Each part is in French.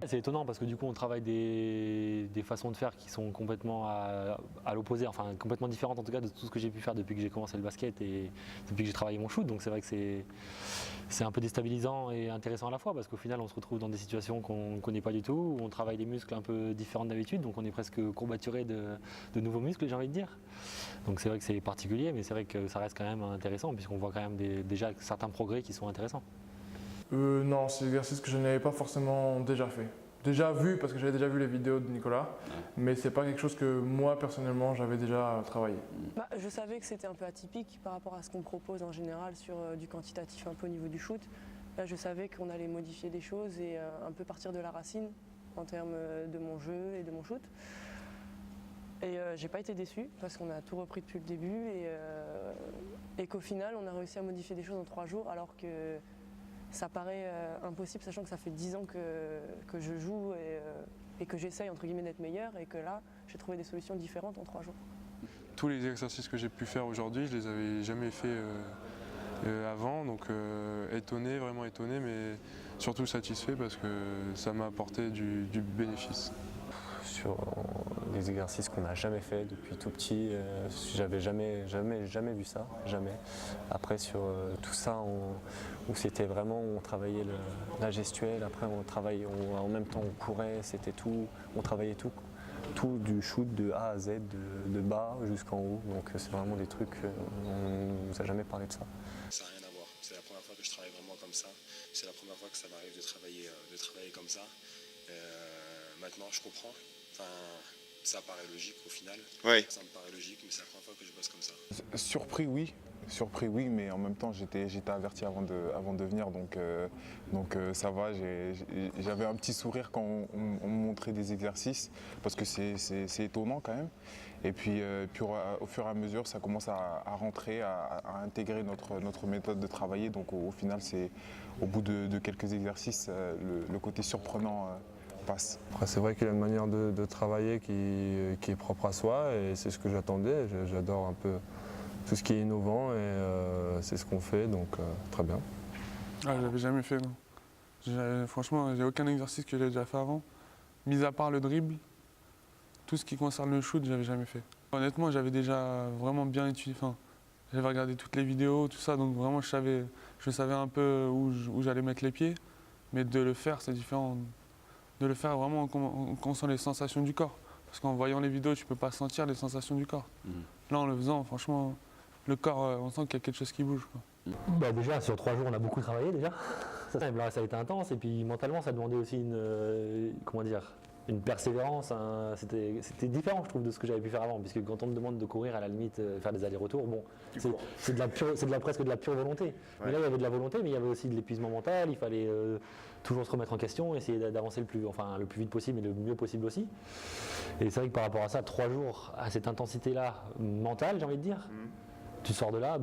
C'est étonnant parce que du coup on travaille des façons de faire qui sont complètement à l'opposé, enfin complètement différentes en tout cas de tout ce que j'ai pu faire depuis que j'ai commencé le basket et depuis que j'ai travaillé mon shoot. Donc c'est vrai que c'est un peu déstabilisant et intéressant à la fois parce qu'au final on se retrouve dans des situations qu'on ne connaît pas du tout, où on travaille des muscles un peu différents d'habitude, donc on est presque courbaturé de nouveaux muscles, j'ai envie de dire. Donc c'est vrai que c'est particulier, mais c'est vrai que ça reste quand même intéressant puisqu'on voit quand même déjà certains progrès qui sont intéressants. Non, c'est l'exercice que je n'avais pas forcément déjà fait. Déjà vu, parce que j'avais déjà vu les vidéos de Nicolas, mais c'est pas quelque chose que moi personnellement j'avais déjà travaillé. Je savais que c'était un peu atypique par rapport à ce qu'on propose en général sur du quantitatif un peu au niveau du shoot. Là je savais qu'on allait modifier des choses et un peu partir de la racine en termes de mon jeu et de mon shoot. Et j'ai pas été déçu parce qu'on a tout repris depuis le début et qu'au final on a réussi à modifier des choses en 3 jours alors que ça paraît impossible, sachant que ça fait 10 ans que je joue et que j'essaye entre guillemets d'être meilleur et que là, j'ai trouvé des solutions différentes en 3 jours. Tous les exercices que j'ai pu faire aujourd'hui, je les avais jamais fait avant, donc étonné, vraiment étonné, mais surtout satisfait parce que ça m'a apporté du bénéfice. Sur des exercices qu'on n'a jamais fait depuis tout petit, j'avais jamais vu ça, jamais. Après sur tout ça, où c'était vraiment, on travaillait la gestuelle, après on travaillait, en même temps on courait, c'était tout, on travaillait tout du shoot de A à Z, de bas jusqu'en haut, donc c'est vraiment des trucs, on ne nous a jamais parlé de ça. Ça n'a rien à voir, c'est la première fois que je travaille vraiment comme ça, c'est la première fois que ça m'arrive de travailler comme ça. Maintenant je comprends. Enfin, ça paraît logique au final. Ouais. Ça me paraît logique, mais c'est la première fois que je bosse comme ça. Surpris oui, mais en même temps j'étais averti avant de venir, donc ça va. J'avais un petit sourire quand on me montrait des exercices, parce que c'est étonnant quand même. Et puis au fur et à mesure, ça commence à rentrer, à intégrer notre méthode de travailler. Donc au final, c'est au bout de quelques exercices, le côté surprenant passe. Après, c'est vrai qu'il a une manière de travailler qui est propre à soi et c'est ce que j'attendais. J'adore un peu tout ce qui est innovant et c'est ce qu'on fait, donc très bien. Ah, j'avais jamais fait, non. Franchement, j'ai aucun exercice que j'ai déjà fait avant. Mis à part le dribble, tout ce qui concerne le shoot, j'avais jamais fait. Honnêtement, j'avais déjà vraiment bien étudié. Enfin, j'avais regardé toutes les vidéos, tout ça, donc vraiment je savais un peu où j'allais mettre les pieds, mais de le faire, c'est différent. De le faire vraiment en conscience les sensations du corps. Parce qu'en voyant les vidéos, tu ne peux pas sentir les sensations du corps. Là, en le faisant, franchement, le corps, on sent qu'il y a quelque chose qui bouge, quoi. Déjà, sur 3 jours, on a beaucoup travaillé déjà. Ça a été intense et puis mentalement, ça demandait aussi une persévérance. C'était différent, je trouve, de ce que j'avais pu faire avant. Puisque quand on me demande de courir, à la limite, faire des allers-retours, bon, c'est presque de la pure volonté. Ouais. Mais là, il y avait de la volonté, mais il y avait aussi de l'épuisement mental. Il fallait toujours se remettre en question, essayer d'avancer le plus vite possible et le mieux possible aussi. Et c'est vrai que par rapport à ça, 3 jours à cette intensité-là mentale, j'ai envie de dire, tu sors de là,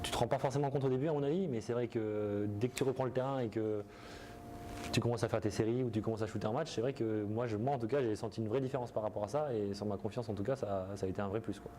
tu te rends pas forcément compte au début, à mon avis, mais c'est vrai que dès que tu reprends le terrain et que tu commences à faire tes séries ou tu commences à shooter un match, c'est vrai que moi en tout cas j'ai senti une vraie différence par rapport à ça et sur ma confiance en tout cas ça a été un vrai plus, quoi.